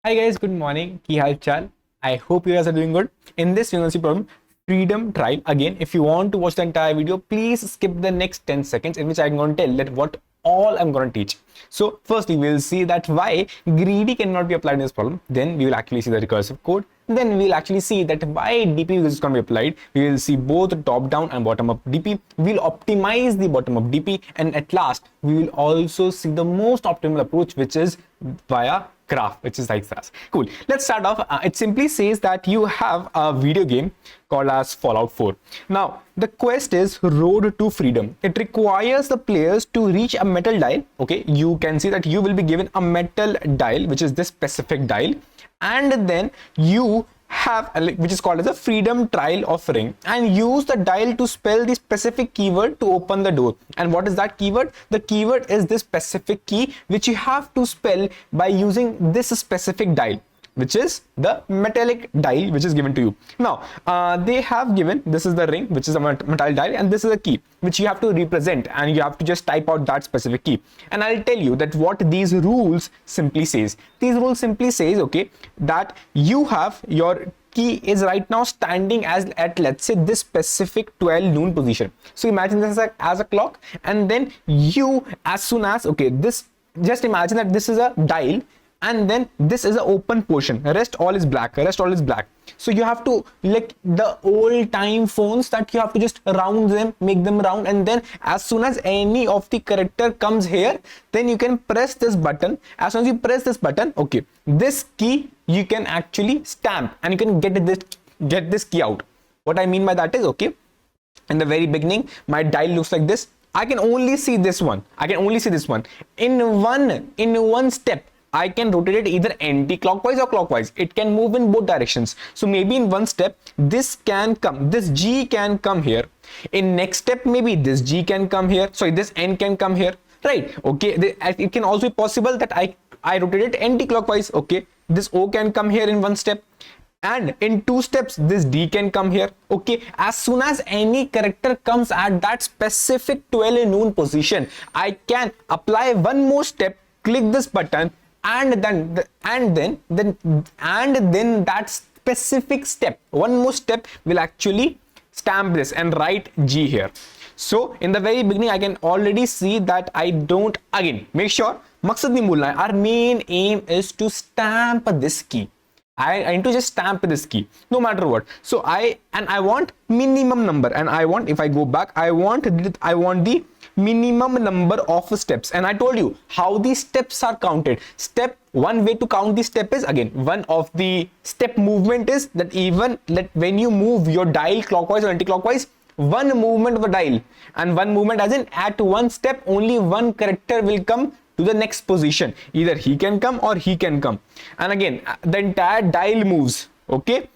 Hi guys, good morning. Ki hal chal? I hope you guys are doing good. In this university problem, freedom trial. Again, if you want to watch the entire video, please skip the next 10 seconds in which I'm going to tell that what all I'm going to teach. So firstly, we'll see that why greedy cannot be applied in this problem. Then we will actually see the recursive code. Then we'll actually see that why DP is going to be applied. We will see both top down and bottom up DP. We'll optimize the bottom up DP. And at last, we will also see the most optimal approach, which is via graph, which is Dijkstras. Cool. Let's start off. It simply says that you have a video game called as Fallout 4. Now, the quest is Road to Freedom. It requires the players to reach a metal dial. Okay, you can see that you will be given a metal dial, which is this specific dial, and then you have which is called as a freedom trial offering, and use the dial to spell the specific keyword to open the door. And what is that keyword? The keyword is this specific key which you have to spell by using this specific dial, which is the metallic dial which is given to you. Now they have given, this is the ring which is a metal dial, and this is a key which you have to represent, and you have to just type out that specific key. And I'll tell you that what these rules simply says. These rules simply says, okay, that you have your key is right now standing as at, let's say, this specific 12 noon position. So imagine this as a clock, and then you, as soon as, okay, this, just imagine that this is a dial, and then this is an open portion, rest all is black. So you have to, like the old time phones, that you have to just round them, make them round, and then as soon as any of the character comes here, then you can press this button. As soon as you press this button, okay, this key you can actually stamp, and you can get this key out. What I mean by that is, okay, in the very beginning my dial looks like this. I can only see this one. In one step I can rotate it either anti-clockwise or clockwise. It can move in both directions. So maybe in one step this can come, this G can come here. In next step maybe this G can come here. Sorry, this N can come here, right? Okay, it can also be possible that I rotate it anti-clockwise. Okay, this O can come here in one step, and in two steps this D can come here. Okay, as soon as any character comes at that specific 12 noon position, I can apply one more step, click this button, and then that specific step, one more step, will actually stamp this and write G here. So in the very beginning I can already see that I don't, again, make sure मकसद नहीं भूलना है, our main aim is to stamp this key. I need to just stamp this key no matter what. So I want minimum number, and I want, if I go back, I want the minimum number of steps. And I told you how these steps are counted. Step one way to count the step is, again, one of the step movement is that even when you move your dial clockwise or anti-clockwise, one movement of the dial, and one movement as in at one step only one character will come to the next position. Either he can come or he can come, and again the entire dial moves. Okay,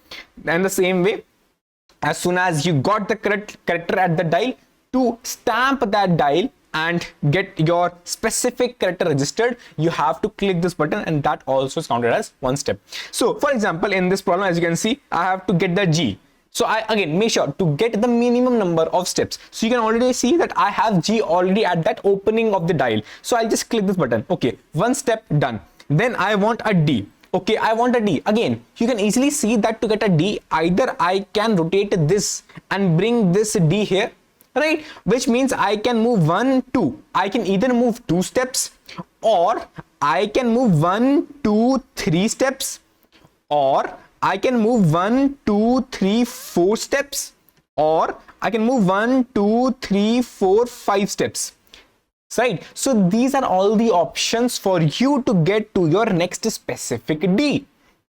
and the same way, as soon as you got the correct character at the dial, to stamp that dial and get your specific character registered, you have to click this button, and that also is counted as one step. So for example, in this problem, as you can see, I have to get the G. So I again make sure to get the minimum number of steps. So you can already see that I have G already at that opening of the dial. So I'll just click this button. Okay, one step done. Then I want a D. Okay, I want a D. Again, you can easily see that to get a D, either I can rotate this and bring this D here, right? Which means I can move 1, 2. I can either move 2 steps, or I can move 1, 2, 3 steps, or I can move 1, 2, 3, 4 steps, or I can move 1, 2, 3, 4, 5 steps. Right? So these are all the options for you to get to your next specific D.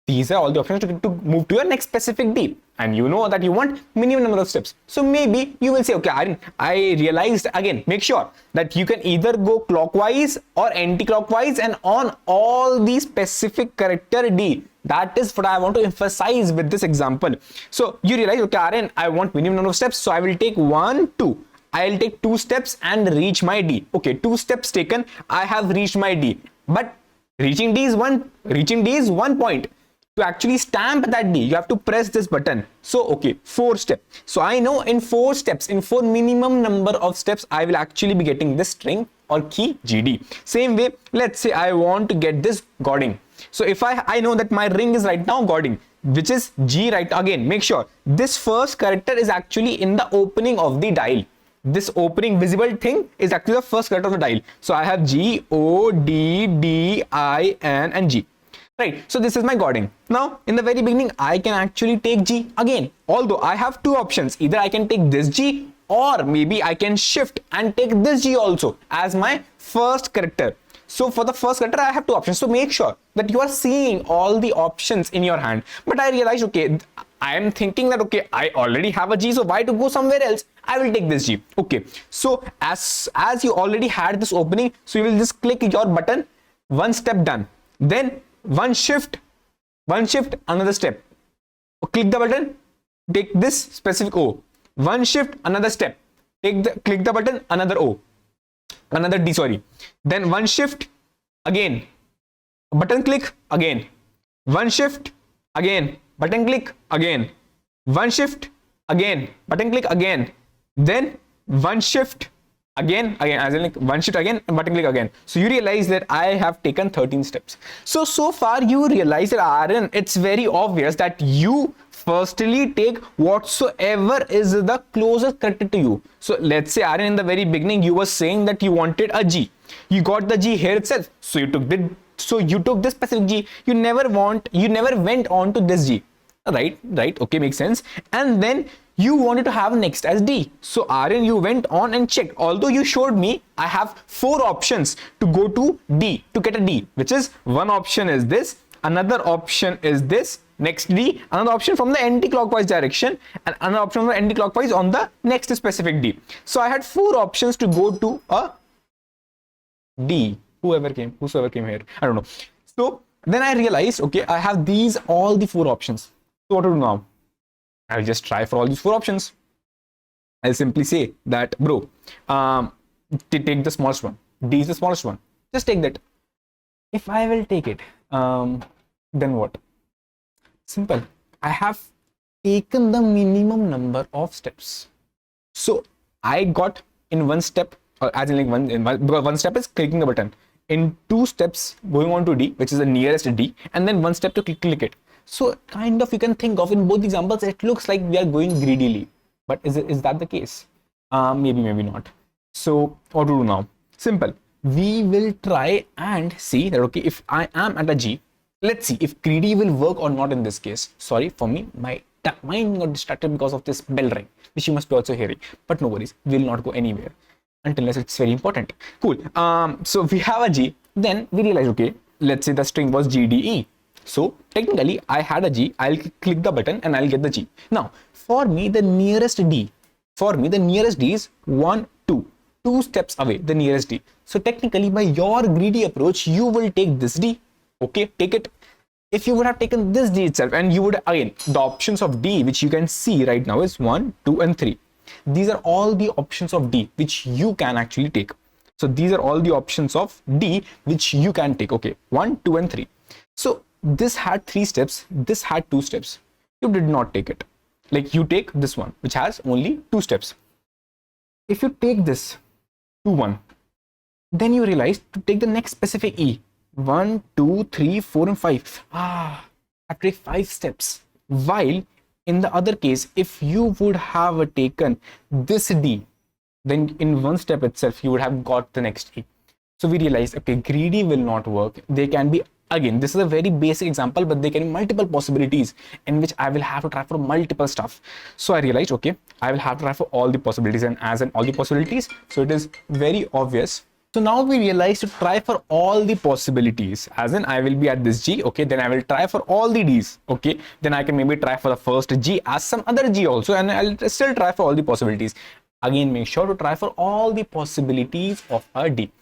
These are all the options to move to your next specific D. And you know that you want minimum number of steps. So maybe you will say, okay, I realized, again, make sure that you can either go clockwise or anti-clockwise, and on all the specific character D. That is what I want to emphasize with this example. So you realize, okay, Aryan, I want minimum number of steps. So I will take 1, 2. I'll take 2 steps and reach my D. Okay, 2 steps taken. I have reached my D. But reaching D is one point. To actually stamp that D, you have to press this button. So okay, 4 steps. So I know in 4 steps, in 4 minimum number of steps, I will actually be getting this string or key GD. Same way, let's say I want to get this Godding. So if I know that my ring is right now Gordon, which is G, right? Again, make sure this first character is actually in the opening of the dial. This opening visible thing is actually the first character of the dial. So I have G, O, D, D, I, N, and G. Right, so this is my Gordon. Now, in the very beginning, I can actually take G again. Although I have two options. Either I can take this G, or maybe I can shift and take this G also as my first character. So for the first character, I have two options. So make sure that you are seeing all the options in your hand. But I realized, okay, I am thinking that, okay, I already have a G, so why to go somewhere else? I will take this G. Okay, so as you already had this opening, so you will just click your button, one step done. Then one shift, another step. Click the button, take this specific O. One shift, another step. Click the button, another O. Another D, sorry. Then one shift, again. Button click, again. One shift, again. Button click, again. One shift, again. Button click, again. Then one shift, again, as in like one shift again, and button click again. So you realize that I have taken 13 steps. So far you realize that, Aryan, it's very obvious that you firstly take whatsoever is the closest character to you. So let's say, Aryan, in the very beginning you were saying that you wanted a G. You got the G here itself. So you took this specific G. You never went on to this G. Right, okay, makes sense. And then you wanted to have next as D. So Aryan, you went on and checked. Although you showed me, I have 4 options to go to D, to get a D, which is one option is this, another option is this, next D, another option from the anti-clockwise direction, and another option from the anti-clockwise on the next specific D. So I had 4 options to go to a D, whosoever came here, I don't know. So then I realized, okay, I have all the 4 options. So what to do now? I'll just try for all these 4 options. I'll simply say that, bro, take the smallest one. D is the smallest one. Just take that. If I will take it, then what? Simple. I have taken the minimum number of steps. So I got in one step, or as in like because one step is clicking the button. In 2 steps going on to D, which is the nearest D, and then 1 step to click it. So kind of you can think of in both examples, it looks like we are going greedily. But is that the case? Maybe not. So what to do now? Simple. We will try and see that, okay, if I am at a G, let's see if greedy will work or not in this case. Sorry for me, my mind got distracted because of this bell ring, which you must be also hearing. But no worries, we will not go anywhere unless it's very important. Cool. So we have a G. Then we realize, okay, let's say the string was GDE. So technically I had a G, I'll click the button and I'll get the G. Now for me the nearest D is 1, 2 steps away, the nearest D. So technically by your greedy approach, you will take this D. Okay, take it. If you would have taken this D itself, and you would, again, the options of D which you can see right now is 1, 2 and 3. These are all the options of D which you can actually take. So these are all the options of D which you can take. Okay, 1, 2 and 3. So this had 3 steps, this had 2 steps. You did not take it. Like you take this one which has only 2 steps. If you take this 2, 1, then you realize to take the next specific E, 1, 2, 3, 4 and 5. I have to take 5 steps. While in the other case, if you would have taken this D, then in 1 step itself you would have got the next E. So we realized, okay, greedy will not work. They can be, again, this is a very basic example, but there can be multiple possibilities in which I will have to try for multiple stuff. So I realized, okay, I will have to try for all the possibilities, and as in all the possibilities, so it is very obvious. So now we realize to try for all the possibilities, as in I will be at this G, okay, then I will try for all the Ds, okay, then I can maybe try for the first G as some other G also, and I'll still try for all the possibilities. Again, make sure to try for all the possibilities of a D.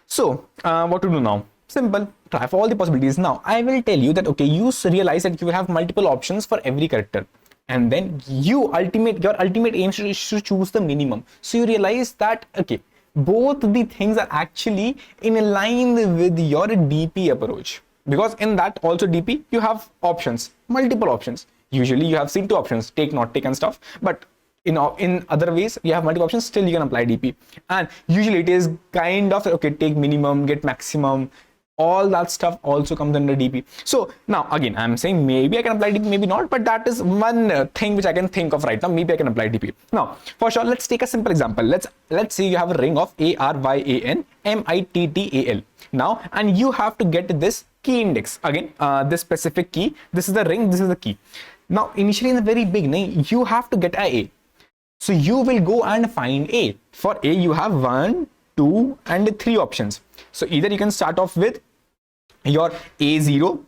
So what to do now? Simple, try for all the possibilities. Now I will tell you that, okay, you realize that you will have multiple options for every character, and then your ultimate aim is to choose the minimum. So you realize that, okay, both the things are actually in line with your DP approach, because in that also DP you have options, multiple options. Usually you have seen 2 options, take, not take and stuff, but in other ways you have multiple options, still you can apply DP. And usually it is kind of, okay, take minimum, get maximum, all that stuff also comes under DP. So now again, I'm saying maybe I can apply DP, maybe not, but that is one thing which I can think of right now. Maybe I can apply DP. Now, for sure, let's take a simple example. Let's say you have a ring of ARYAN MITTAL. Now, and you have to get this key index. Again, this specific key, this is the ring, this is the key. Now, initially in the very beginning, you have to get a. So you will go and find A. For A, you have 1, 2, and 3 options. So either you can start off with your A0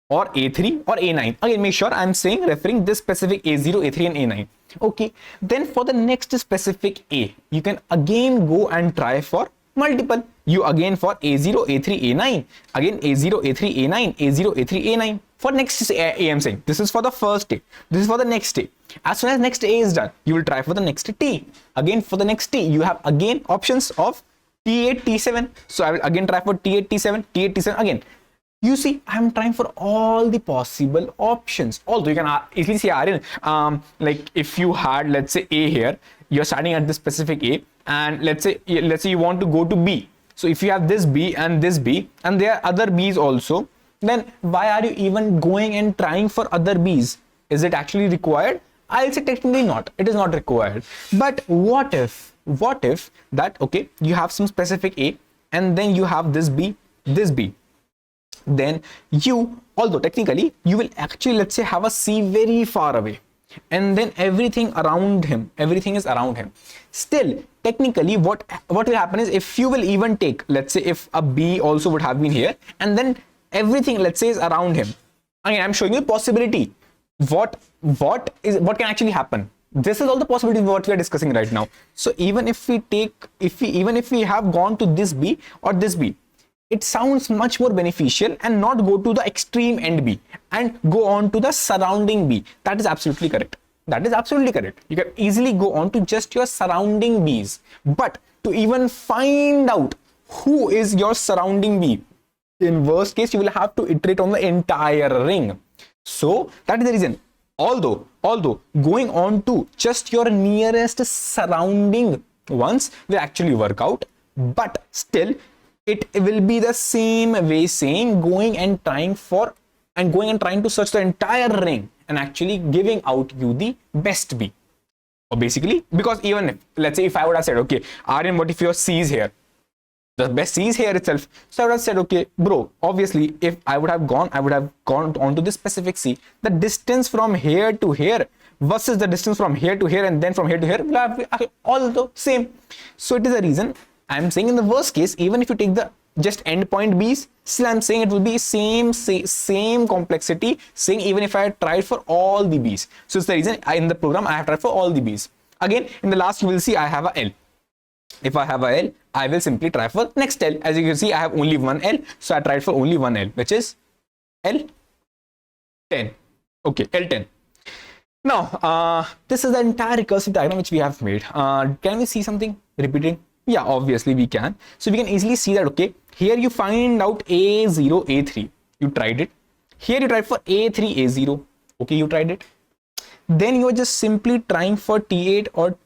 or A3 or A9. Again, make sure I'm saying referring this specific A0, A3 and A9. Okay. Then for the next specific A, you can again go and try for multiple. You again for A0, A3, A9. Again A0, A3, A9, A0, A3, A9. For next A, I'm saying this is for the first A. This is for the next A. As soon as next A is done, you will try for the next T. Again for the next T, you have again options of T8, T7. So I will again try for T8, T7, T8, T7 again. You see, I'm trying for all the possible options. Although you can easily see, Aryan, like if you had, let's say A here, you're starting at this specific A, and let's say you want to go to B. So if you have this B, and there are other B's also, then why are you even going and trying for other B's? Is it actually required? I'll say technically not. It is not required. But what if that, okay, you have some specific A, and then you have this B, then you, although technically you will actually, let's say, have a C very far away, and then everything is around him. Still, technically, what will happen is, if you will even take, let's say, if a B also would have been here, and then everything, let's say, is around him. Again, I'm showing you a possibility. What can actually happen? This is all the possibilities what we are discussing right now. So even if we have gone to this B or this B, it sounds much more beneficial and not go to the extreme end B and go on to the surrounding B. That is absolutely correct. You can easily go on to just your surrounding Bs. But to even find out who is your surrounding B, in worst case, you will have to iterate on the entire ring. So that is the reason. Although going on to just your nearest surrounding ones will actually work out, but still it will be the same way saying going and trying to search the entire ring and actually giving out you the best B. Or basically, because even if, let's say, if I would have said, okay, Aryan, what if your C is here? The best C is here itself. So I would have said, okay, bro, obviously, if I would have gone onto this specific C, the distance from here to here versus the distance from here to here and then from here to here will have all the same. So it is a reason I'm saying, in the worst case, even if you take the just endpoint B's, still I'm saying it will be same complexity, saying even if I had tried for all the B's. So it's the reason in the program I have tried for all the B's. Again, in the last you will see I have a L. If I have a L, I will simply try for next L. As you can see, I have only one L, so I tried for only one L, which is L10. Okay, L10. Now, this is the entire recursive diagram which we have made. Can we see something repeating? Yeah, obviously we can. So we can easily see that, okay, here you find out A0, A3. You tried it. Here you tried for A3, A0. Okay, you tried it. Then you are just simply trying for T8 or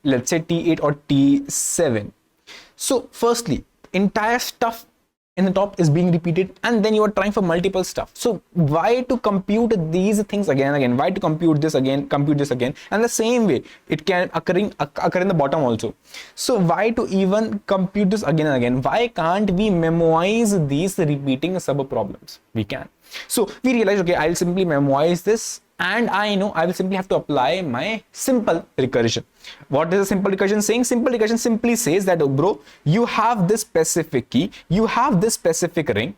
let's say T8 or T7. So firstly, entire stuff in the top is being repeated, and then you are trying for multiple stuff. So why to compute these things again and again? Why to compute this again, and the same way it can occur in the bottom also. So why to even compute this again and again? Why can't we memorize these repeating sub problems? We can. So we realize, okay, I'll simply memorize this, and I know I will simply have to apply my simple recursion. What is a simple recursion saying? Simple recursion simply says that, oh, bro, you have this specific key, you have this specific ring,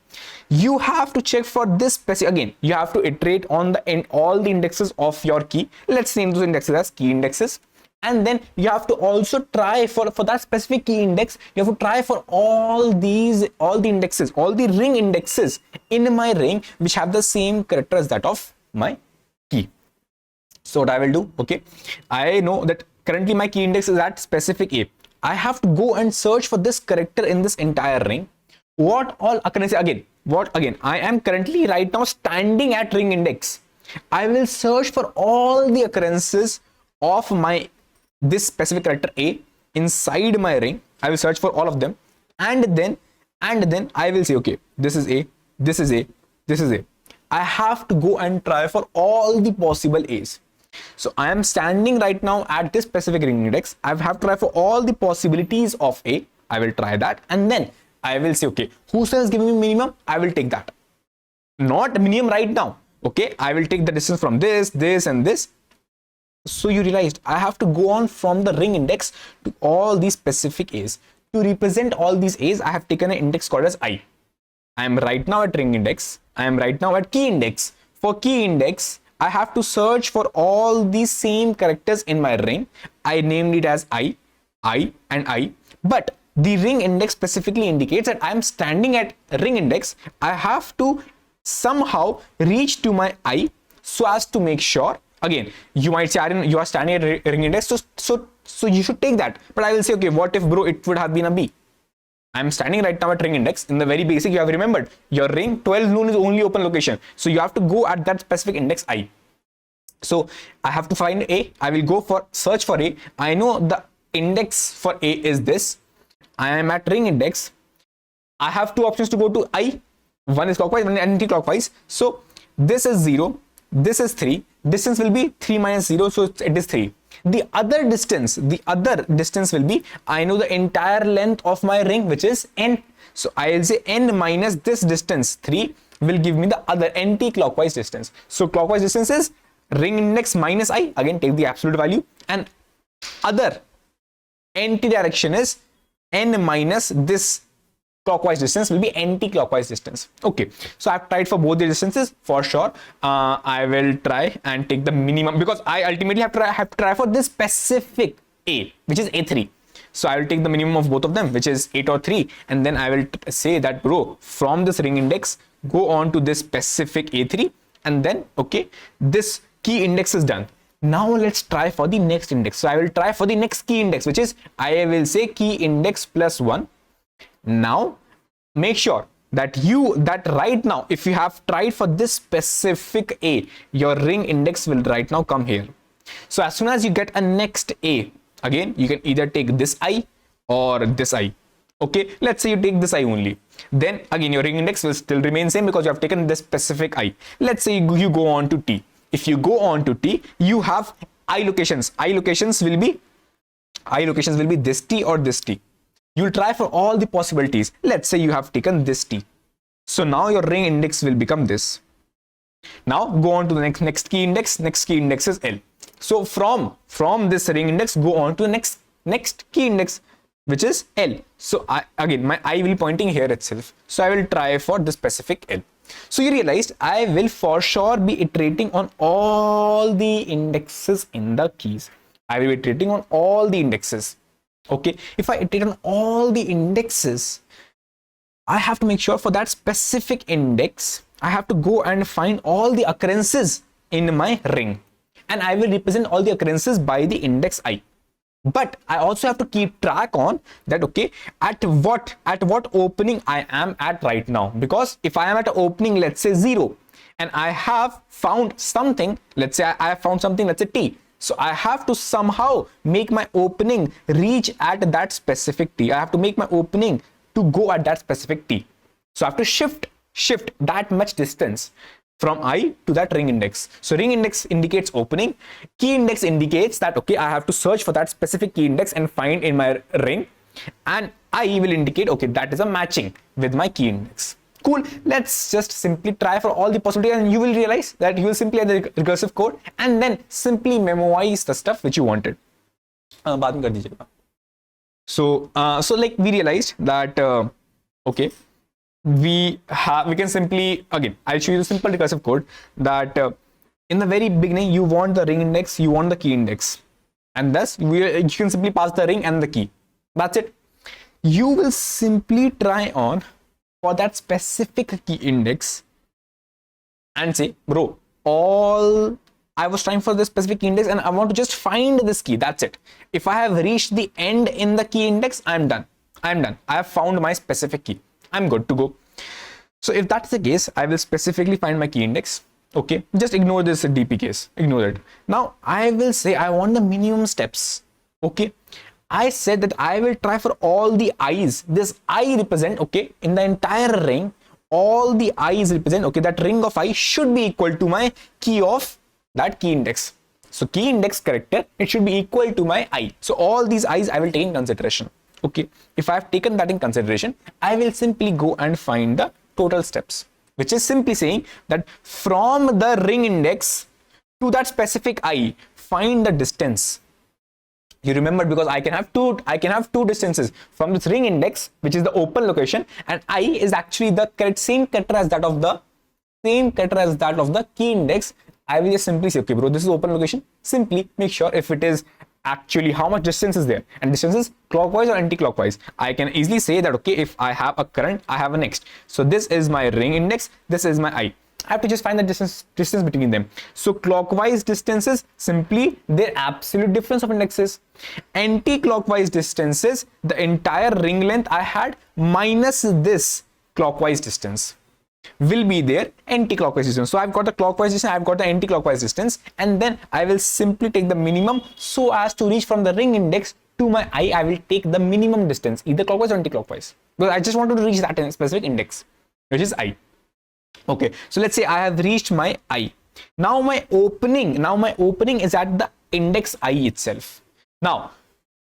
you have to check for this specific, again, you have to iterate on all the indexes of your key. Let's name those indexes as key indexes. And then you have to also try for that specific key index, you have to try for all the indexes, all the ring indexes in my ring which have the same character as that of my key. So what I will do, okay, I know that currently my key index is at specific A. I have to go and search for this character in this entire ring. What all occurrences again? I am currently right now standing at ring index. I will search for all the occurrences of this specific character A inside my ring. I will search for all of them, and then and then I will say, okay, this is A, this is A, this is A. I have to go and try for all the possible A's. So I am standing right now at this specific ring index. I have to try for all the possibilities of A. I will try that, and then I will say, okay, whose cell is giving me minimum? I will take that. Not minimum right now. Okay, I will take the distance from this, this, and this. So you realized I have to go on from the ring index to all these specific A's. To represent all these A's, I have taken an index called as I. I am right now at ring index. I am right now at key index. For key index, I have to search for all these same characters in my ring. I named it as I, and I. But the ring index specifically indicates that I am standing at ring index. I have to somehow reach to my I so as to make sure. Again, you might say, Aryan, you are standing at ring index, so you should take that. But I will say, okay, what if, bro, it would have been a B? I'm standing right now at ring index. In the very basic, you have remembered your ring 12 noon is only open location. So you have to go at that specific index I. So I have to find A. I will go for search for A. I know the index for A is this. I am at ring index. I have two options to go to I. One is clockwise, one is anti-clockwise. So this is 0. This is 3. Distance will be 3 minus 0. So it is 3. The other distance will be, I know the entire length of my ring, which is n. So I will say n minus this distance 3 will give me the other anti-clockwise distance. So clockwise distance is ring index minus I. Again, take the absolute value, and other anti-direction is n minus this clockwise distance will be anti-clockwise distance. Okay, so I've tried for both the distances for sure. I will try and take the minimum because I ultimately have to try for this specific A, which is A3. So I will take the minimum of both of them, which is 8 or 3, and then I will say that, bro, from this ring index go on to this specific A3, and then okay, this key index is done. Now let's try for the next index. So I will try for the next key index, which is, I will say key index plus 1. Now make sure that right now, if you have tried for this specific A, your ring index will right now come here. So as soon as you get a next A, again, you can either take this I or this I. Okay, let's say you take this I only. Then again, your ring index will still remain same because you have taken this specific I. Let's say you go on to T. If you go on to T, you have I locations. I locations will be this T or this T. You'll try for all the possibilities. Let's say you have taken this T. So now your ring index will become this. Now go on to the next key index. Next key index is L. So from this ring index, go on to the next key index, which is L. So again, my I will be pointing here itself. So I will try for the specific L. So you realized I will for sure be iterating on all the indexes in the keys. I will be iterating on all the indexes. Okay, if I iterate on all the indexes, I have to make sure for that specific index, I have to go and find all the occurrences in my ring, and I will represent all the occurrences by the index I. But I also have to keep track on that, okay, at what opening I am at right now. Because if I am at an opening, let's say 0, and I have found something, let's say I have found something, let's say T. So I have to somehow make my opening reach at that specific T. I have to make my opening to go at that specific T. So I have to shift that much distance from I to that ring index. So ring index indicates opening. Key index indicates that, okay, I have to search for that specific key index and find in my ring. And I will indicate, okay, that is a matching with my key index. Cool. Let's just simply try for all the possibilities, and you will realize that you will simply add the recursive code and then simply memorize the stuff which you wanted. So like we realized that okay, we can simply, again, I'll show you the simple recursive code that in the very beginning you want the ring index, you want the key index, and thus you can simply pass the ring and the key. That's it. You will simply try on for that specific key index and say, bro, I was trying for this specific key index and I want to just find this key. That's it. If I have reached the end in the key index, I'm done. I have found my specific key. I'm good to go. So if that's the case, I will specifically find my key index. Okay, just ignore this DP case. Ignore it. Now I will say I want the minimum steps. Okay, I said that I will try for all the i's. This I represent, okay, in the entire ring, all the i's represent, okay, that ring of I should be equal to my key of that key index. So key index character, it should be equal to my I. So all these i's I will take in consideration. Okay, if I have taken that in consideration, I will simply go and find the total steps, which is simply saying that from the ring index to that specific I, find the distance. You remember, because I can have two distances from this ring index, which is the open location, and I is actually the same character as that of the key index. I will just simply say, okay, bro, this is open location. Simply make sure if it is actually how much distance is there, and distance is clockwise or anti-clockwise. I can easily say that, okay, if I have a current, I have a next. So this is my ring index, this is my I. I have to just find the distance between them. So clockwise distances, simply their absolute difference of indexes. Anti-clockwise distances, the entire ring length I had minus this clockwise distance will be their anti-clockwise distance. So I've got the clockwise distance, I've got the anti-clockwise distance, and then I will simply take the minimum so as to reach from the ring index to my I will take the minimum distance, either clockwise or anti-clockwise, because I just wanted to reach that specific index, which is I. Okay, so let's say I have reached my I. Now my opening is at the index I itself. Now,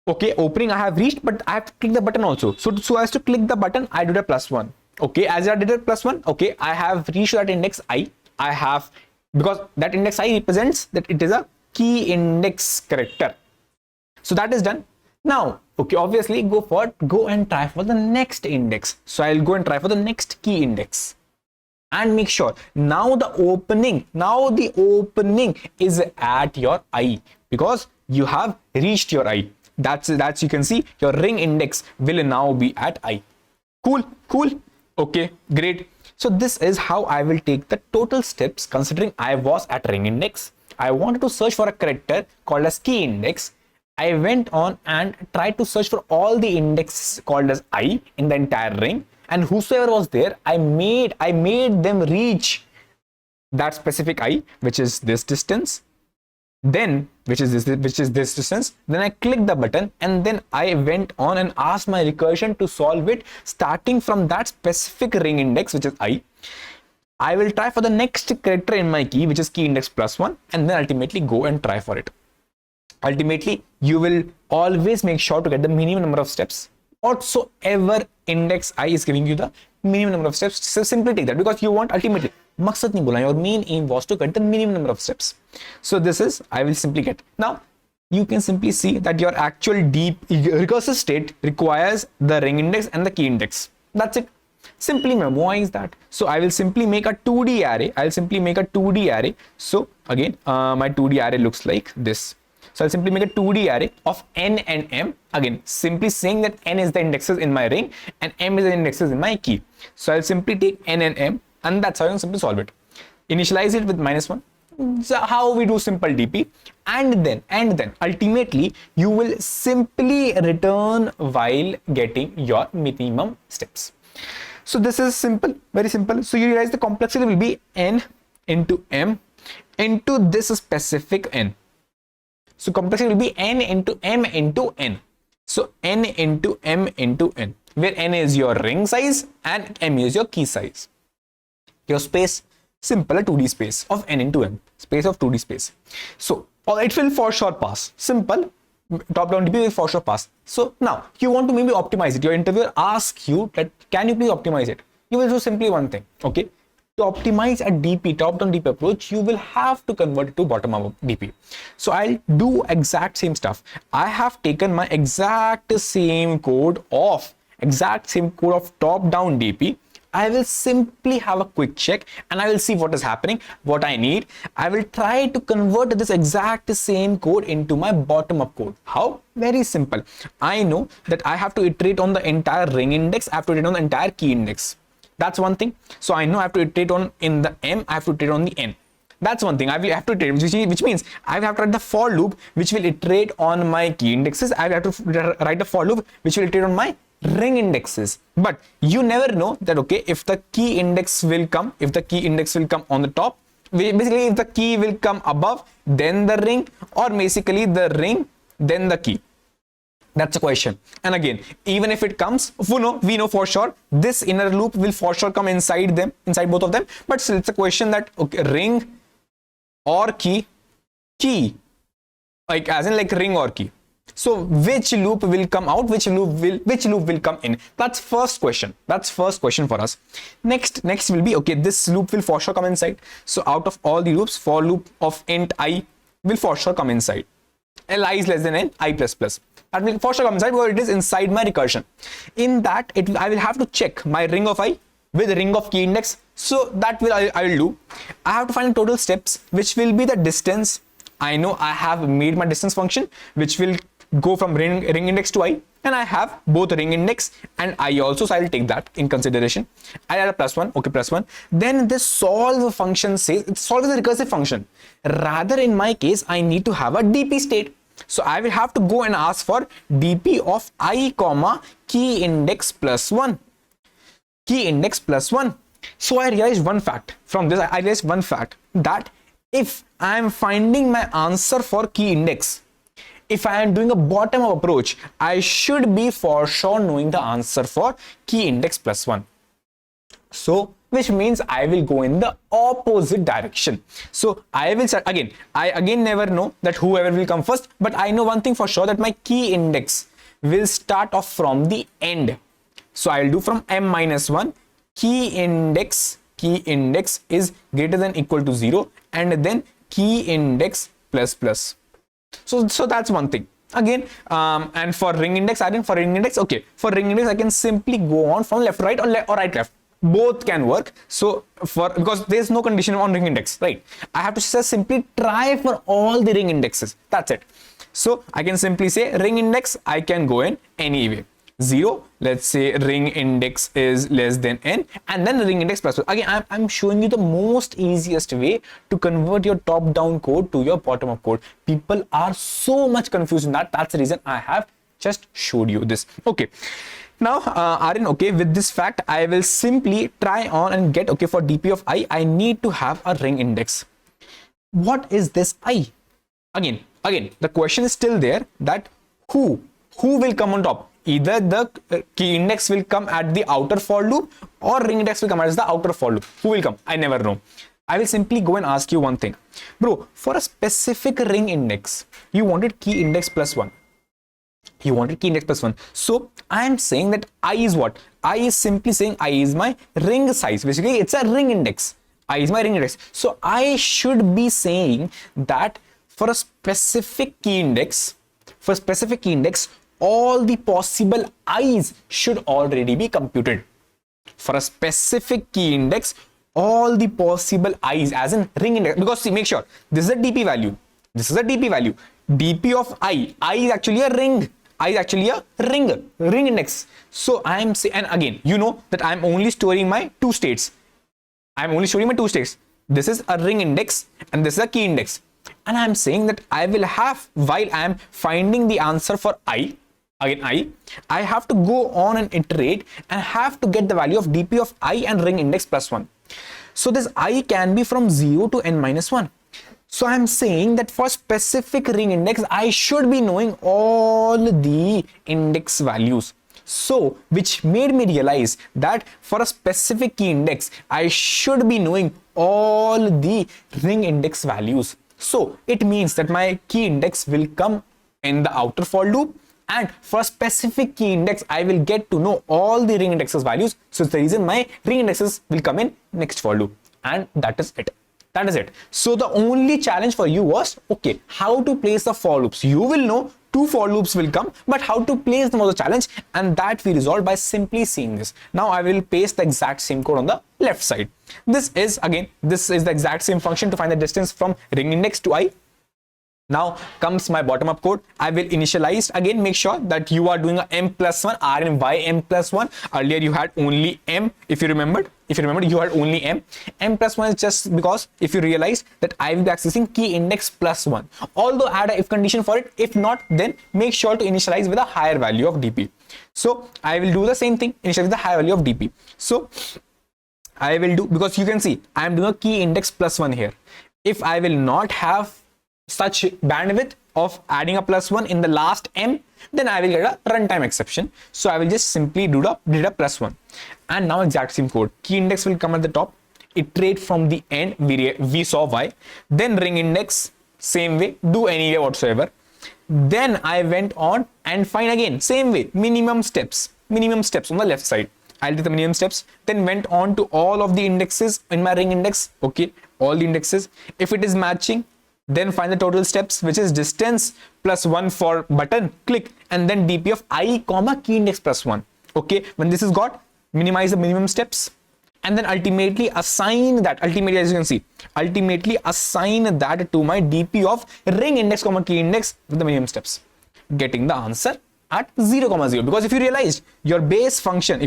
okay, opening I have reached, but I have to click the button also. So as to click the button, I do the +1. Okay, as I did a +1, okay, I have reached that index I. I have, because that index I represents that it is a key index character. So that is done. Now, okay, obviously go and try for the next index. So I'll go and try for the next key index. And make sure now the opening is at your I, because you have reached your I. That's you can see your ring index will now be at I. Cool. Okay, great. So this is how I will take the total steps, considering I was at ring index. I wanted to search for a character called as key index. I went on and tried to search for all the indexes called as I in the entire ring, and whosoever was there, I made them reach that specific I, which is this distance, then which is this distance. Then I clicked the button, and then I went on and asked my recursion to solve it starting from that specific ring index, which is I. I will try for the next character in my key, which is key index +1, and then ultimately go and try for it. Ultimately, you will always make sure to get the minimum number of steps. Whatsoever index I is giving you the minimum number of steps, so simply take that, because you want ultimately, maqsad nahi bola, your main aim was to get the minimum number of steps. So this is, I will simply get. Now, you can simply see that your actual deep recursive state requires the ring index and the key index. That's it. Simply memorize that. So I will simply make a 2D array. So again, my 2D array looks like this. So I'll simply make a 2D array of n and m. Again, simply saying that n is the indexes in my ring and m is the indexes in my key. So I'll simply take n and m, and that's how you can simply solve it. Initialize it with -1. So how we do simple DP, and then ultimately you will simply return while getting your minimum steps. So this is simple, very simple. So you realize the complexity will be n into m into this specific n. So complexity will be n into m into n. So n into m into n, where n is your ring size and m is your key size. Your space, simple, a 2D space of n into m, space of 2D space. So it will for sure pass. Simple, top-down DP will for sure pass. So now you want to maybe optimize it. Your interviewer asks you that, can you please optimize it? You will do simply one thing, okay? To optimize a DP, top-down DP approach, you will have to convert it to bottom-up DP. So I'll do exact same stuff. I have taken my exact same code of top-down DP. I will simply have a quick check and I will see what is happening, what I need. I will try to convert this exact same code into my bottom-up code. How? Very simple. I know that I have to iterate on the entire ring index. I have to iterate on the entire key index. That's one thing. So I know I have to iterate on in the m, I have to iterate on the n. That's one thing. I will have to iterate, which means I have to write the for loop which will iterate on my key indexes. I have to write a for loop which will iterate on my ring indexes. But you never know that, okay, if the key index will come, on the top, basically if the key will come above, then the ring, or basically the ring, then the key. That's a question. And again, even if it comes, we know for sure this inner loop will for sure come inside both of them. But still, it's a question that, okay, ring or key, like as in like ring or key. So which loop will come out? Which loop will come in? That's first question. That's first question for us. Next will be, okay, this loop will for sure come inside. So out of all the loops, for loop of int I will for sure come inside. Li is less than n, I plus plus. That will for sure come inside because it is inside my recursion. In that, I will have to check my ring of I with ring of key index. So that I will do. I have to find total steps, which will be the distance. I know I have made my distance function, which will go from ring index to I, and I have both ring index and I also, so I will take that in consideration. I add a +1, okay, +1. Then this solve function says it solves a recursive function. Rather, in my case, I need to have a DP state. So I will have to go and ask for DP of I comma key index +1. Key index +1. So I realized one fact from this. I realized one fact that if I am finding my answer for key index, if I am doing a bottom-up approach, I should be for sure knowing the answer for key index +1. So, which means I will go in the opposite direction. So I will start again. I again never know that whoever will come first, but I know one thing for sure, that my key index will start off from the end. So I'll do from m-1, key index is greater than equal to 0, and then key index ++. So that's one thing. Again, and for ring index, okay, for ring index I can simply go on from left right or right left. Both can work. So because there's no condition on ring index, right? I have to just simply try for all the ring indexes. That's it. So I can simply say ring index, I can go in any way. 0, let's say ring index is less than n, and then ring index ++. Again, I'm showing you the most easiest way to convert your top-down code to your bottom-up code. People are so much confused in that. That's the reason I have just showed you this. Okay. Now, Aryan, okay, with this fact, I will simply try on and get, okay, for DP of I need to have a ring index. What is this I? Again, the question is still there, that who will come on top? Either the key index will come at the outer for loop, or ring index will come as the outer for loop. Who will come? I never know. I will simply go and ask you one thing. Bro, for a specific ring index, you wanted key index +1. You wanted key index +1. So I am saying that I is what? I is simply saying I is my ring size. Basically, it's a ring index. I is my ring index. So I should be saying that for a specific key index, all the possible i's should already be computed. For a specific key index, all the possible i's, as in ring index, because see, make sure this is a DP value. DP of I is actually a ring. I is actually a ring index. So I am saying, and again, you know that I am only storing my two states. This is a ring index and this is a key index. And I am saying that I will have, while I am finding the answer for I, again I have to go on and iterate and have to get the value of DP of I and ring index +1. So this I can be from 0 to n-1. So I'm saying that for specific ring index, I should be knowing all the index values. So, which made me realize that for a specific key index, I should be knowing all the ring index values. So it means that my key index will come in the outer for loop, and for a specific key index, I will get to know all the ring indexes values. So it's the reason my ring indexes will come in next for loop, and that is it. So the only challenge for you was, okay, how to place the for loops. You will know 2 for loops will come, but how to place them was a challenge, and that we resolved by simply seeing this. Now I will paste the exact same code on the left side. This is the exact same function to find the distance from ring index to I. Now comes my bottom-up code. I will initialize. Again, make sure that you are doing a m+1, R and Y m+1. Earlier you had only m. If you remembered, you had only m. M+1 is just because if you realize that I will be accessing key index +1. Although add a if condition for it. If not, then make sure to initialize with a higher value of DP. So I will do the same thing, initialize the higher value of DP. So I will do, because you can see I am doing a key index +1 here. If I will not have such bandwidth, of adding a +1 in the last m, then I will get a runtime exception. So I will just simply do the +1. And now exact same code. Key index will come at the top, iterate from the end, we saw y, then ring index, same way, do any way whatsoever. Then I went on and find again, same way, minimum steps on the left side. I'll do the minimum steps, then went on to all of the indexes in my ring index. Okay, all the indexes. If it is matching, then find the total steps, which is distance +1 for button, click, and then dp of I comma key index +1. Okay, when this is got, minimize the minimum steps, and then ultimately assign that, as you can see, assign that to my dp of ring index comma key index with the minimum steps, getting the answer at 0, 0. Because if you realized your base function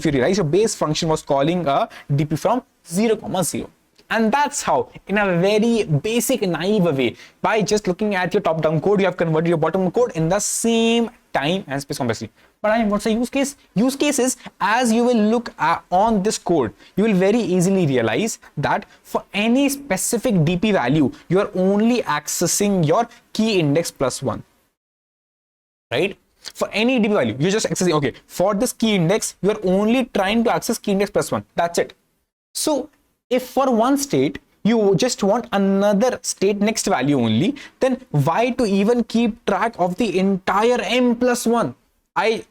was calling a dp from 0, 0. And that's how, in a very basic, naive way, by just looking at your top-down code, you have converted your bottom code in the same time and space complexity. But what's the use case? Use case is, as you will look on this code, you will very easily realize that for any specific dp value, you are only accessing your key index +1, right? For any dp value, you're just accessing, okay, for this key index, you are only trying to access key index +1. That's it. So if for one state, you just want another state next value only, then why to even keep track of the entire m+1?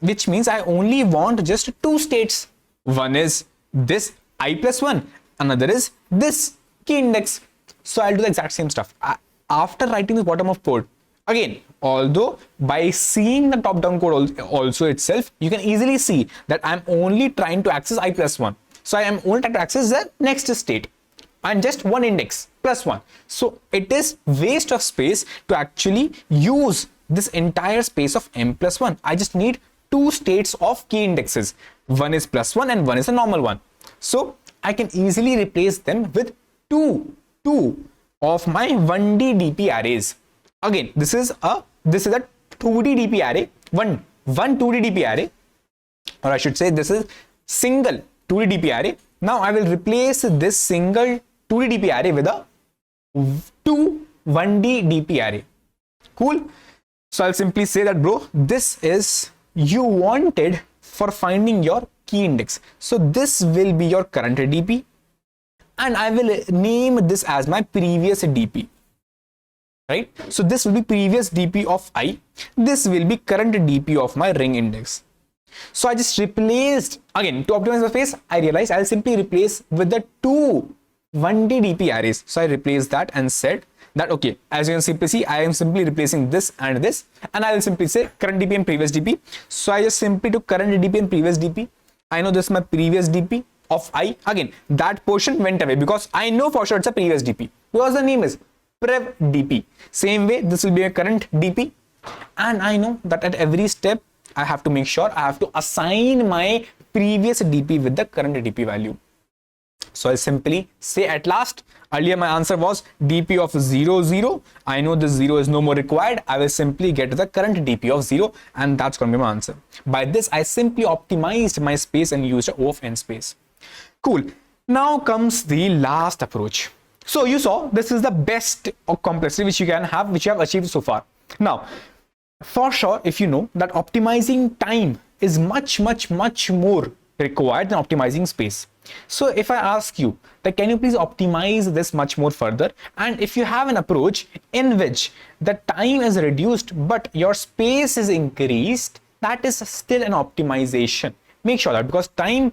Which means I only want just 2 states. One is this I+1, another is this key index. So I'll do the exact same stuff. After writing the bottom of code, again, although by seeing the top-down code also itself, you can easily see that I'm only trying to access I+1. So I am only trying to access the next state and just one index +1. So it is waste of space to actually use this entire space of m+1. I just need 2 states of key indexes. One is +1 and one is a normal one. So I can easily replace them with two of my 1D DP arrays. Again, this is a 2D DP array, one 2D DP array, or I should say this is single 2D DP array. Now I will replace this single 2D DP array with a 2 1D DP array. Cool. So I'll simply say that, bro, this is you wanted for finding your key index. So this will be your current DP, and I will name this as my previous DP. Right? So this will be previous DP of I. This will be current DP of my ring index. So I just replaced, again, to optimize the space, I realized I'll simply replace with the 2 1D DP arrays. So I replaced that and said that, okay, as you can simply see, I am simply replacing this, and I will simply say current DP and previous DP. So I just simply took current DP and previous DP. I know this is my previous DP of I. Again, that portion went away because I know for sure it's a previous DP because the name is prev DP. Same way, this will be a current DP, and I know that at every step I have to make sure I have to assign my previous DP with the current DP value. So I simply say at last, earlier my answer was DP of 0, 0. I know this 0 is no more required. I will simply get the current DP of 0, and that's going to be my answer. By this, I simply optimized my space and used O of n space. Cool. Now comes the last approach. So you saw this is the best complexity which you can have, which you have achieved so far. Now, for sure, if you know that optimizing time is much more required than optimizing space. So if I ask you that, can you please optimize this much more further? And if you have an approach in which the time is reduced but your space is increased, that is still an optimization. Make sure that, because time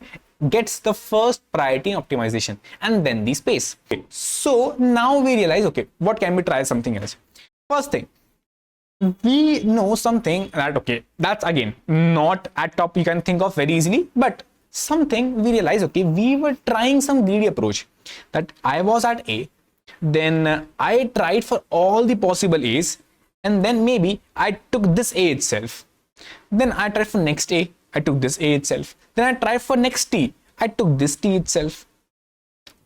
gets the first priority in optimization and then the space. Okay. So now we realize, okay, what can we try something else? First thing, we know something that, okay, that's again not at top you can think of very easily, but something we realize, okay, we were trying some greedy approach, that I was at A, then I tried for all the possible A's, and then maybe I took this A itself, then I tried for next A, I took this A itself, then I tried for next T, I took this T itself,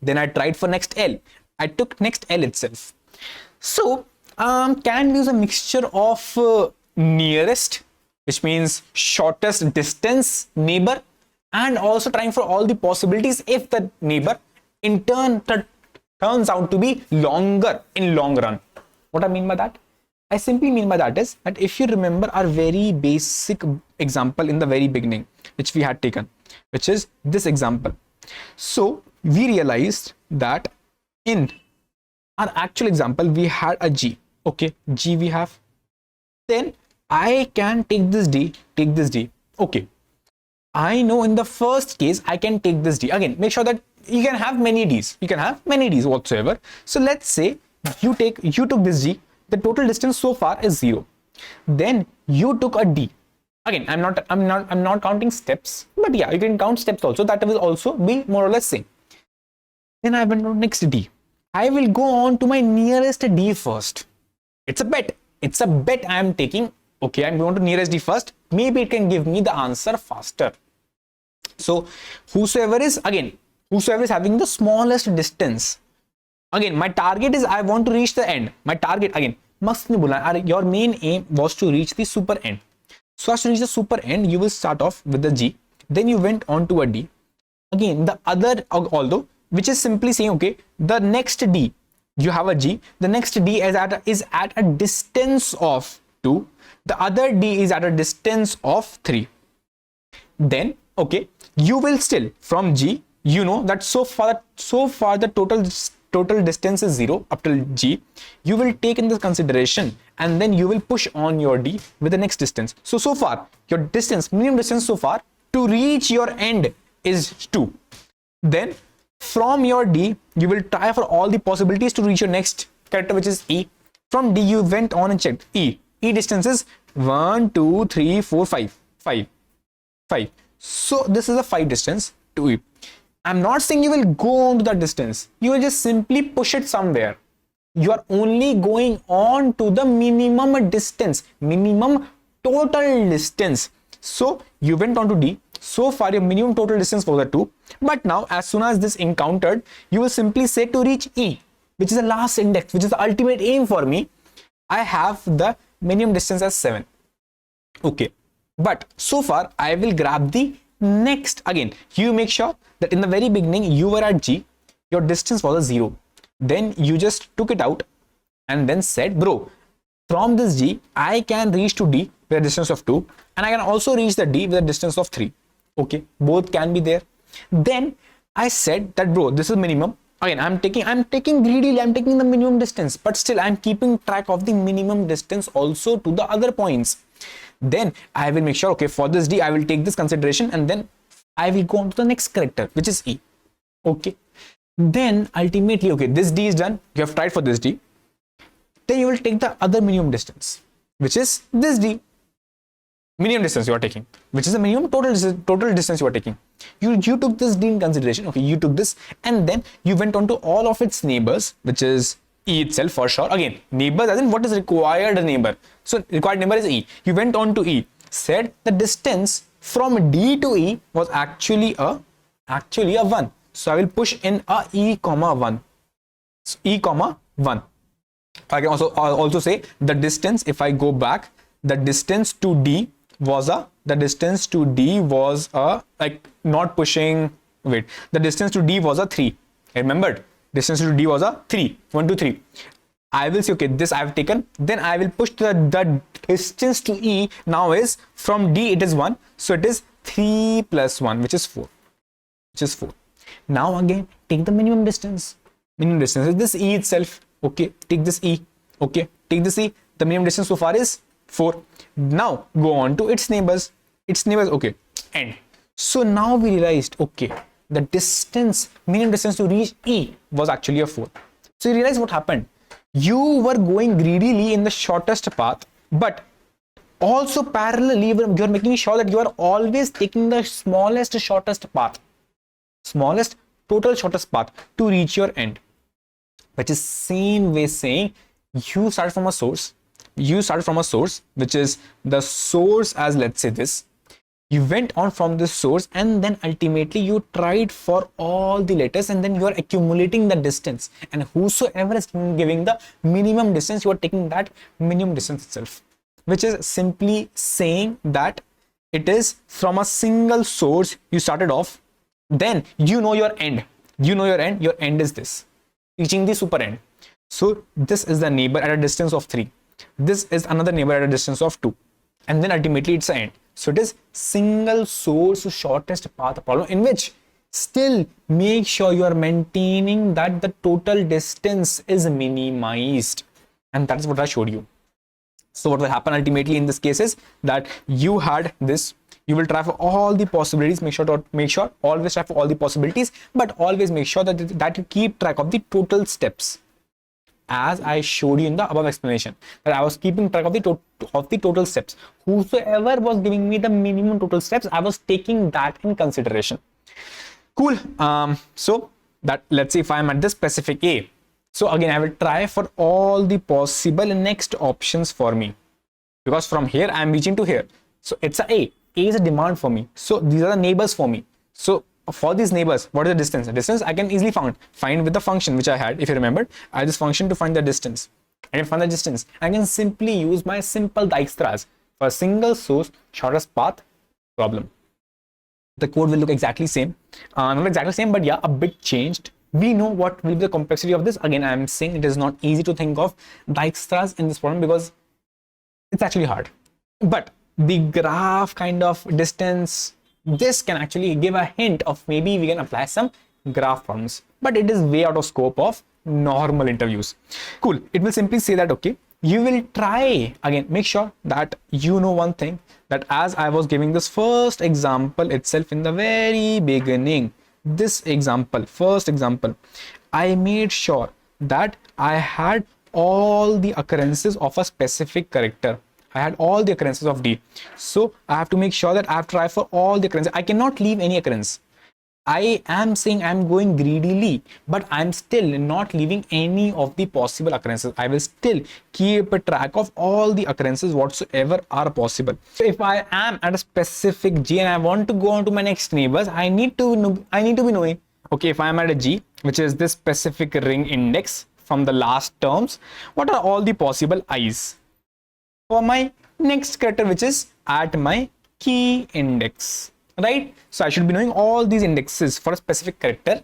then I tried for next L, I took next L itself. So can we use a mixture of nearest, which means shortest distance neighbor, and also trying for all the possibilities if the neighbor in turn turns out to be longer in long run. What I mean by that? I simply mean by that is that if you remember our very basic example in the very beginning, which we had taken, which is this example. So we realized that in our actual example, we had a G. Okay, G we have. Then I can take this D, take this D. Okay. I know in the first case, I can take this D. Again, make sure that you can have many Ds. You can have many Ds whatsoever. So let's say you took this G. The total distance so far is 0. Then you took a D. Again, I'm not counting steps, but yeah, you can count steps also. That will also be more or less same. Then I went to next D. I will go on to my nearest D first. It's a bet. It's a bet I am taking. Okay, I'm going to nearest D first. Maybe it can give me the answer faster. So whosoever is having the smallest distance. Again, my target is I want to reach the end. My target again, your main aim was to reach the super end. So as to reach the super end, you will start off with the G. Then you went on to a D. Again, the other, although, which is simply saying, okay, the next D, you have a G. The next D is at a distance of 2. The other D is at a distance of 3. Then, okay, you will still from G, you know that so far the total distance is 0 up till G. You will take in this consideration and then you will push on your D with the next distance. So far your distance, minimum distance so far to reach your end is 2. Then from your D, you will try for all the possibilities to reach your next character, which is E. From D, you went on and checked E. E distance is 1, 2, 3, 4, 5. 5. So this is a 5 distance to E. I'm not saying you will go on to that distance. You will just simply push it somewhere. You are only going on to the minimum distance, minimum total distance. So you went on to D. So far your minimum total distance was a 2. But now as soon as this encountered, you will simply say to reach E, which is the last index, which is the ultimate aim for me. I have the minimum distance as 7. Okay. But so far I will grab the next. Again, you make sure that in the very beginning you were at G, your distance was a 0. Then you just took it out and then said, bro, from this G, I can reach to D with a distance of 2 and I can also reach the D with a distance of 3. Okay, both can be there. Then I said that, bro, this is minimum. Again, I'm taking greedily, I'm taking the minimum distance, but still I'm keeping track of the minimum distance also to the other points. Then I will make sure, okay, for this D, I will take this consideration and then I will go on to the next character, which is E. Okay. Then ultimately, okay, this D is done. You have tried for this D. Then you will take the other minimum distance, which is this D. Minimum distance you are taking, which is the minimum total distance you are taking. You took this D in consideration. Okay, you took this and then you went on to all of its neighbors, which is E itself for sure. Again, neighbors as in what is required neighbor. So required neighbor is E. You went on to E, said the distance from D to E was actually a 1. So I will push in a E comma 1. So E comma 1. I can also say the distance, if I go back, the distance to D was a like not pushing, wait, the distance to D was a 3. Remembered? Distance to D was a 3, 1 to 3. I will say, okay, this I have taken, then I will push the distance to E now is from D it is 1, so it is 3 plus 1, which is 4. Now again, take the minimum distance. Minimum distance is this E itself. Okay, take this E. Okay, take this E. The minimum distance so far is 4. Now go on to its neighbors. Okay, end. So now we realized, okay, the distance, minimum distance to reach E was actually a 4. So you realize what happened. You were going greedily in the shortest path, but also parallelly you are making sure that you are always taking the smallest shortest path to reach your end, which is same way saying you start from a source, which is the source as, let's say this, you went on from this source and then ultimately you tried for all the letters and then you are accumulating the distance, and whosoever is giving the minimum distance, you are taking that minimum distance itself, which is simply saying that it is from a single source you started off. Then you know your end, your end is this, reaching the super end. So this is the neighbor at a distance of 3. This is another neighbor at a distance of 2. And then ultimately it's the end. So it is single source shortest path problem, in which still make sure you are maintaining that the total distance is minimized. And that is what I showed you. So what will happen ultimately in this case is that you had this, you will try for all the possibilities, always try for all the possibilities, but always make sure that you keep track of the total steps, as I showed you in the above explanation, that I was keeping track of the total steps. Whosoever was giving me the minimum total steps, I was taking that in consideration. Cool. So that, let's say if I'm at this specific A, so again I will try for all the possible next options for me, because from here I'm reaching to here. So it's a A. A is a demand for me. So these are the neighbors for me. So for these neighbors, what is the distance? The distance I can easily find with the function which I had. If you remember, I had this function to find the distance. I can find the distance. I can simply use my simple Dijkstras for a single source shortest path problem. The code will look exactly same. Not exactly same, but yeah, a bit changed. We know what will be the complexity of this. Again, I am saying it is not easy to think of Dijkstras in this problem because it's actually hard. But the graph kind of distance, this can actually give a hint of maybe we can apply some graph problems, but it is way out of scope of normal interviews. Cool. It will simply say that, okay, you will try again, make sure that you know one thing, that as I was giving this first example itself in the very beginning, this example, first example, I made sure that I had all the occurrences of a specific character. I had all the occurrences of D. So I have to make sure that I have to try for all the occurrences. I cannot leave any occurrence. I am saying I'm going greedily, but I'm still not leaving any of the possible occurrences. I will still keep a track of all the occurrences whatsoever are possible. So if I am at a specific G and I want to go on to my next neighbors, I need to be knowing, okay, if I am at a G, which is this specific ring index from the last terms, what are all the possible I's for my next character, which is at my key index, right? So I should be knowing all these indexes for a specific character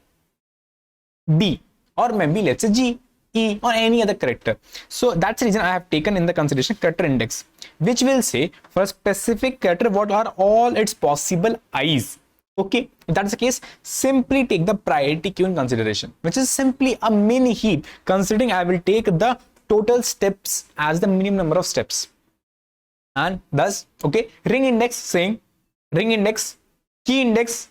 D, or maybe let's say G, E, or any other character. So that's the reason I have taken in the consideration character index, which will say for a specific character what are all its possible I's. Okay, if that's the case, simply take the priority queue in consideration, which is simply a mini heap, considering I will take the total steps as the minimum number of steps. And thus, okay, ring index saying ring index, key index,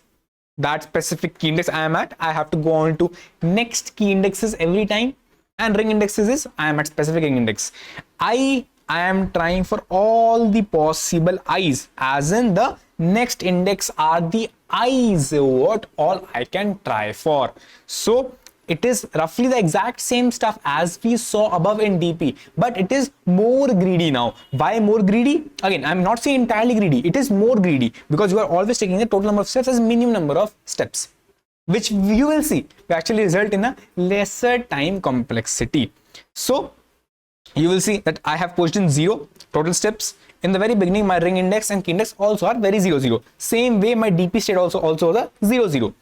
that specific key index I am at, I have to go on to next key indexes every time, and ring indexes is I am at specific ring index. I am trying for all the possible I's, as in the next index are the I's, what all I can try for. So it is roughly the exact same stuff as we saw above in DP, but it is more greedy now. Why more greedy? Again, I'm not saying entirely greedy. It is more greedy because you are always taking the total number of steps as minimum number of steps, which you will see will actually result in a lesser time complexity. So you will see that I have pushed in 0 total steps. In the very beginning, my ring index and key index also are very 0, 0. Same way, my DP state also the 0, 0.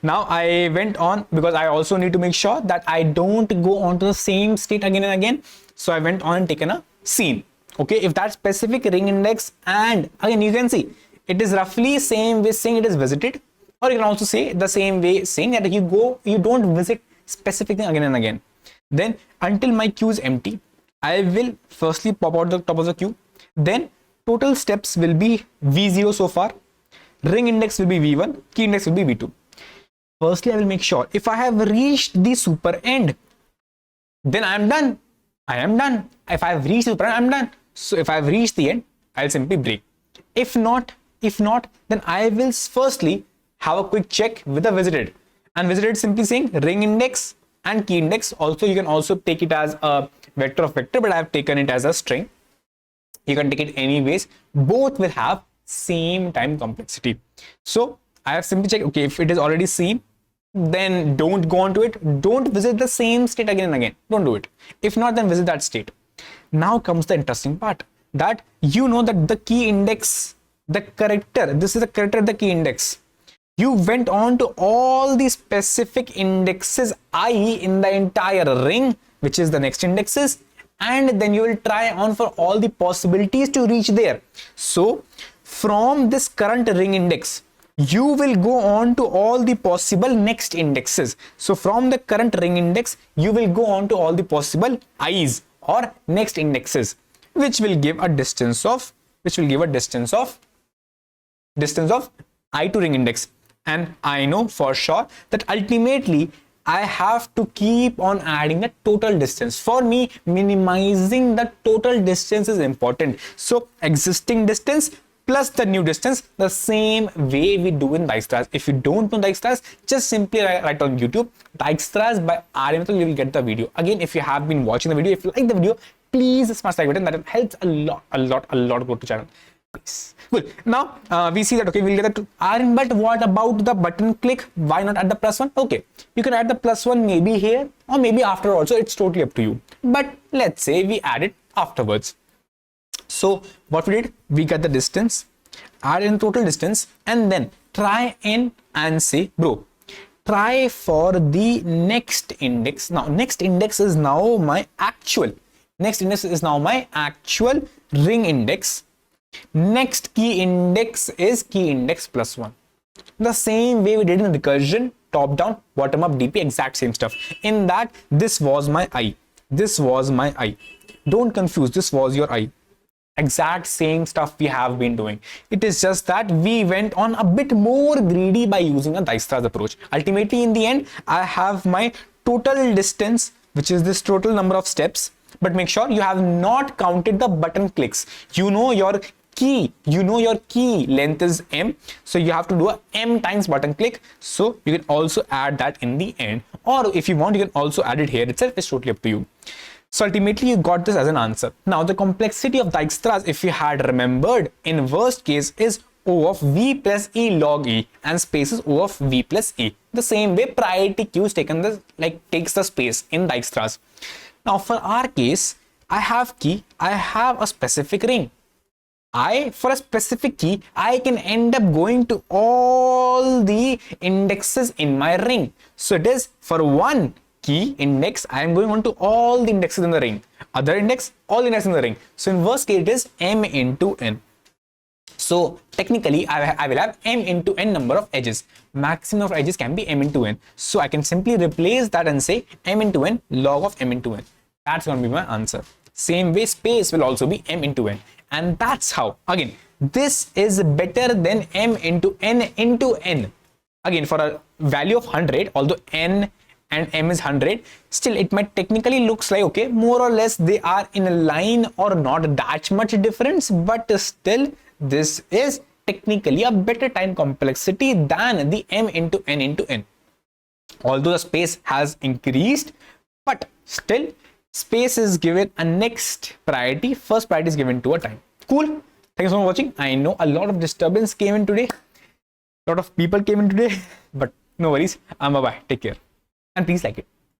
Now I went on because I also need to make sure that I don't go on to the same state again and again. So I went on and taken a scene. Okay, if that specific ring index, and again you can see it is roughly same way saying it is visited, or you can also say the same way saying that you don't visit specific thing again and again. Then until my queue is empty, I will firstly pop out the top of the queue. Then total steps will be V0 so far, ring index will be V1, key index will be V2. Firstly, I will make sure if I have reached the super end, then I am done. I am done. If I have reached the super end, I am done. So if I have reached the end, I'll simply break. If not, then I will firstly have a quick check with the visited. And visited simply saying ring index and key index. Also, you can also take it as a vector of vector, but I have taken it as a string. You can take it anyways. Both will have same time complexity. So I have simply checked, okay, if it is already seen, then don't go on to it. Don't visit the same state again and again. Don't do it. If not, then visit that state. Now comes the interesting part, that you know that the key index, the character, this is the character of the key index. You went on to all the specific indexes I in the entire ring, which is the next indexes, and then you will try on for all the possibilities to reach there. So from this current ring index, you will go on to all the possible next indexes. So from the current ring index, you will go on to all the possible i's or next indexes, which will give a distance of I to ring index. And I know for sure that ultimately I have to keep on adding the total distance. For me, minimizing the total distance is important. So existing distance plus the new distance, the same way we do in Dijkstras. If you don't know Dijkstras, just simply write on YouTube Dijkstras by Aryan Mittal, you will get the video. Again, if you have been watching the video, if you like the video, please smash the like button. That helps a lot go to channel. Please. Good. Now we see that, okay, we'll get that. Aryan, but what about the button click? Why not add the +1? Okay, you can add the +1 maybe here or maybe after also. It's totally up to you. But let's say we add it afterwards. So what we did, we got the distance, add in total distance, and then try in and say, bro, try for the next index. Now next index is now my actual ring index. Next key index is key index +1. The same way we did in recursion, top down, bottom up, DP, exact same stuff. In that, this was my I. Don't confuse, this was your I. Exact same stuff we have been doing. It is just that we went on a bit more greedy by using a Dijkstras approach. Ultimately, in the end, I have my total distance, which is this total number of steps. But make sure you have not counted the button clicks. You know your key length is M, so you have to do a M times button click. So you can also add that in the end, or if you want, you can also add it here itself. It's totally up to you. So ultimately you got this as an answer. Now the complexity of Dijkstras, if you had remembered, in worst case is O of V plus E log E, and space is O of V plus E. The same way priority queue takes the space in Dijkstras. Now for our case, I have a specific ring. For a specific key, I can end up going to all the indexes in my ring. So it is for one key index, I am going on to all the indexes in the ring. Other index, all the indexes in the ring. So in worst case, it is M into N. So technically, I will have M into N number of edges. Maximum of edges can be M into N. So I can simply replace that and say M into N log of M into N. That's going to be my answer. Same way, space will also be M into N. And that's how, again, this is better than M into N into N. Again, for a value of 100, although N and M is 100, still it might technically looks like, okay, more or less they are in a line or not that much difference, but still this is technically a better time complexity than the M into N into N. Although the space has increased, but still space is given a next priority, first priority is given to a time. Cool. Thank you so much for watching. I know a lot of disturbance came in today, a lot of people came in today, but no worries. Bye bye, take care, and please like it.